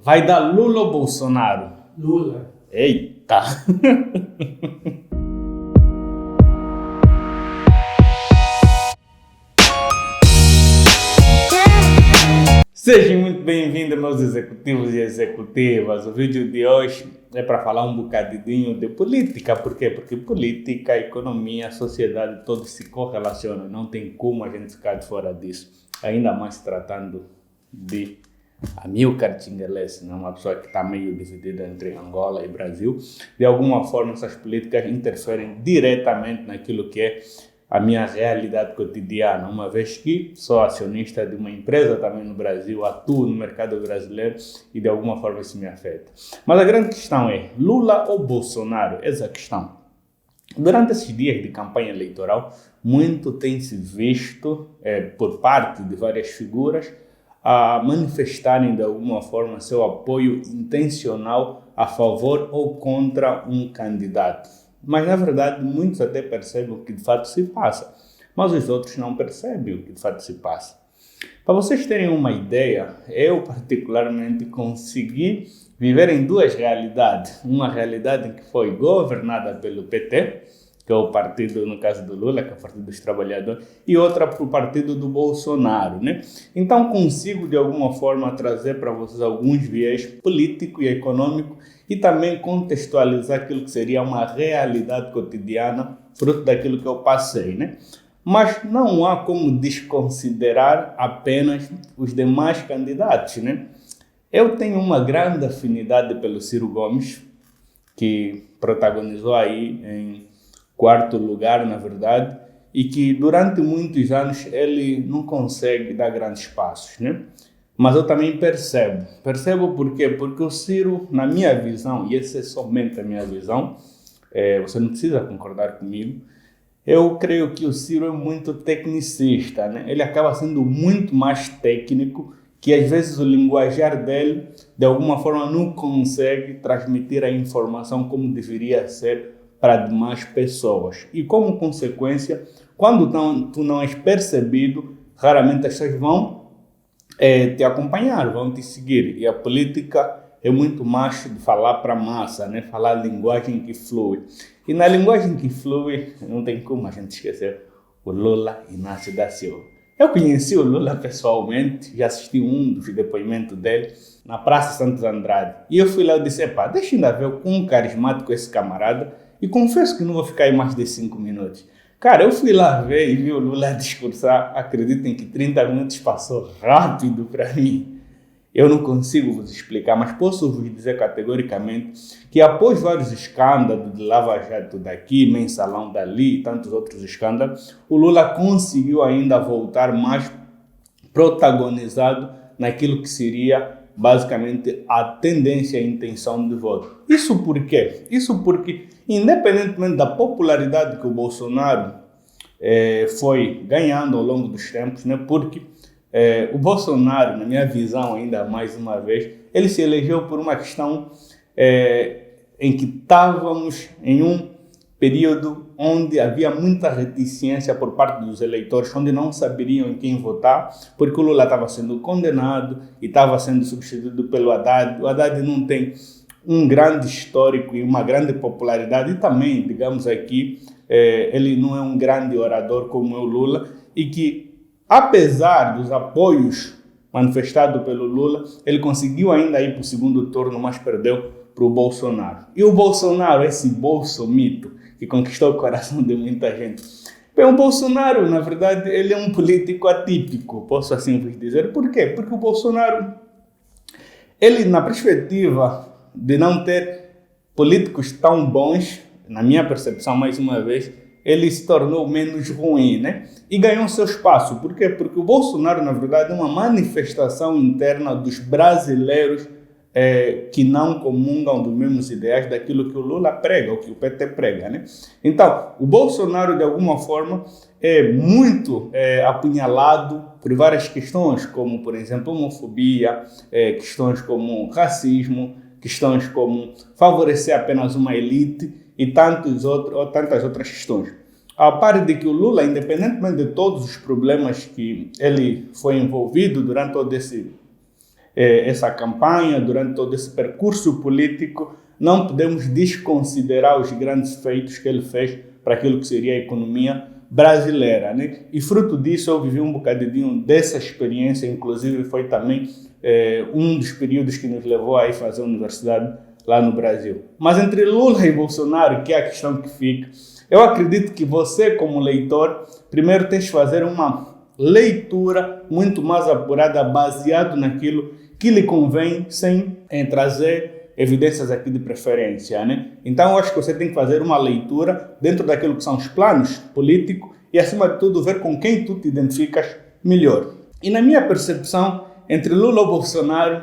Vai dar Lula ou Bolsonaro? Lula. Eita! Sejam muito bem-vindos, meus executivos e executivas. O vídeo de hoje é para falar um bocadinho de política. Por quê? Porque política, economia, sociedade, todos se correlacionam. Não tem como a gente ficar de fora disso. Ainda mais tratando de Amilcar Tingelesi, uma pessoa que está meio dividida entre Angola e Brasil. De alguma forma, essas políticas interferem diretamente naquilo que é a minha realidade cotidiana, uma vez que sou acionista de uma empresa também no Brasil, atuo no mercado brasileiro e de alguma forma isso me afeta. Mas a grande questão é, Lula ou Bolsonaro? Essa é a questão. Durante esses dias de campanha eleitoral, muito tem se visto por parte de várias figuras a manifestarem de alguma forma seu apoio intencional a favor ou contra um candidato. Mas, na verdade, muitos até percebem o que de fato se passa, mas os outros não percebem o que de fato se passa. Para vocês terem uma ideia, eu particularmente consegui viver em duas realidades. Uma realidade que foi governada pelo PT, que é o partido, no caso do Lula, que é o Partido dos Trabalhadores, e outra para o partido do Bolsonaro, né? Então consigo de alguma forma trazer para vocês alguns viés político e econômico e também contextualizar aquilo que seria uma realidade cotidiana, fruto daquilo que eu passei, né? Mas não há como desconsiderar apenas os demais candidatos, né? Eu tenho uma grande afinidade pelo Ciro Gomes, que protagonizou aí em quarto lugar, na verdade, e que durante muitos anos ele não consegue dar grandes passos, né? Mas eu também percebo por quê? Porque o Ciro, na minha visão, e essa é somente a minha visão, você não precisa concordar comigo, eu creio que o Ciro é muito tecnicista, né? Ele acaba sendo muito mais técnico, que às vezes o linguajar dele, de alguma forma, não consegue transmitir a informação como deveria ser para demais pessoas. E como consequência, quando tu não és percebido, raramente as pessoas vão te acompanhar, vão te seguir. E a política é muito mais de falar para a massa, né? Falar a linguagem que flui. E na linguagem que flui, não tem como a gente esquecer o Lula Inácio da Silva. Eu conheci o Lula pessoalmente, já assisti um dos depoimentos dele na Praça Santos Andrade. E eu fui lá e disse, deixa eu ainda ver o quão carismático esse camarada. E confesso que não vou ficar aí mais de 5 minutos. Cara, eu fui lá ver e vi o Lula discursar. Acreditem que 30 minutos passou rápido para mim. Eu não consigo vos explicar, mas posso vos dizer categoricamente que após vários escândalos de Lava Jato daqui, Mensalão dali e tantos outros escândalos, o Lula conseguiu ainda voltar mais protagonizado naquilo que seria basicamente a tendência e a intenção de voto. Isso por quê? Isso porque, independentemente da popularidade que o Bolsonaro foi ganhando ao longo dos tempos, né? Porque o Bolsonaro, na minha visão ainda mais uma vez, ele se elegeu por uma questão em que estávamos em um período onde havia muita reticência por parte dos eleitores, onde não saberiam em quem votar, porque o Lula estava sendo condenado e estava sendo substituído pelo Haddad. O Haddad não tem um grande histórico e uma grande popularidade, e também, digamos aqui, ele não é um grande orador como é o Lula, e que, apesar dos apoios manifestados pelo Lula, ele conseguiu ainda ir para o segundo turno, mas perdeu para o Bolsonaro. E o Bolsonaro, esse bolsomito, que conquistou o coração de muita gente. Bem, o Bolsonaro, na verdade, ele é um político atípico, posso assim vos dizer. Por quê? Porque o Bolsonaro, ele, na perspectiva de não ter políticos tão bons, na minha percepção, mais uma vez, ele se tornou menos ruim, né? E ganhou seu espaço. Por quê? Porque o Bolsonaro, na verdade, é uma manifestação interna dos brasileiros que não comungam dos mesmos ideais daquilo que o Lula prega, ou que o PT prega, né? Então, o Bolsonaro, de alguma forma, é muito apunhalado por várias questões, como, por exemplo, homofobia, questões como racismo, questões como favorecer apenas uma elite e tantas outras questões. A par de que o Lula, independentemente de todos os problemas que ele foi envolvido durante todo essa campanha, durante todo esse percurso político, não podemos desconsiderar os grandes feitos que ele fez para aquilo que seria a economia brasileira, né? E fruto disso eu vivi um bocadinho dessa experiência, inclusive foi também um dos períodos que nos levou a ir fazer a universidade lá no Brasil. Mas entre Lula e Bolsonaro, que é a questão que fica, eu acredito que você, como leitor, primeiro tens de fazer uma leitura muito mais apurada, baseado naquilo que lhe convém, sem trazer evidências aqui de preferência, né? Então, eu acho que você tem que fazer uma leitura dentro daquilo que são os planos políticos e, acima de tudo, ver com quem tu te identificas melhor. E na minha percepção, entre Lula e Bolsonaro,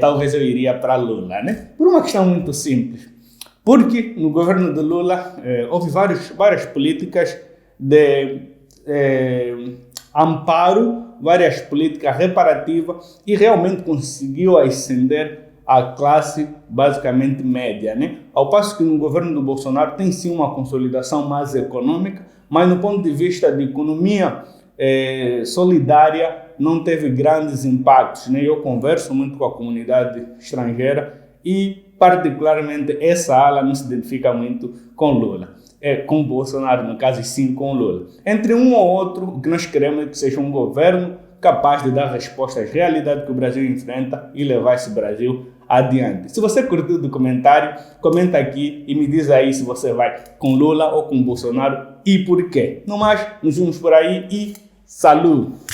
talvez eu iria para Lula, né? Por uma questão muito simples. Porque no governo de Lula houve várias políticas de amparo, várias políticas reparativas e realmente conseguiu ascender a classe basicamente média, né? Ao passo que no governo do Bolsonaro tem sim uma consolidação mais econômica, mas no ponto de vista de economia solidária não teve grandes impactos, né? Eu converso muito com a comunidade estrangeira e particularmente essa ala não se identifica muito com Lula. Com Bolsonaro, no caso, sim com Lula. Entre um ou outro, o que nós queremos é que seja um governo capaz de dar resposta às realidades que o Brasil enfrenta e levar esse Brasil adiante. Se você curtiu o documentário, comenta aqui e me diz aí se você vai com Lula ou com Bolsonaro e por quê. No mais, nos vemos por aí e salut!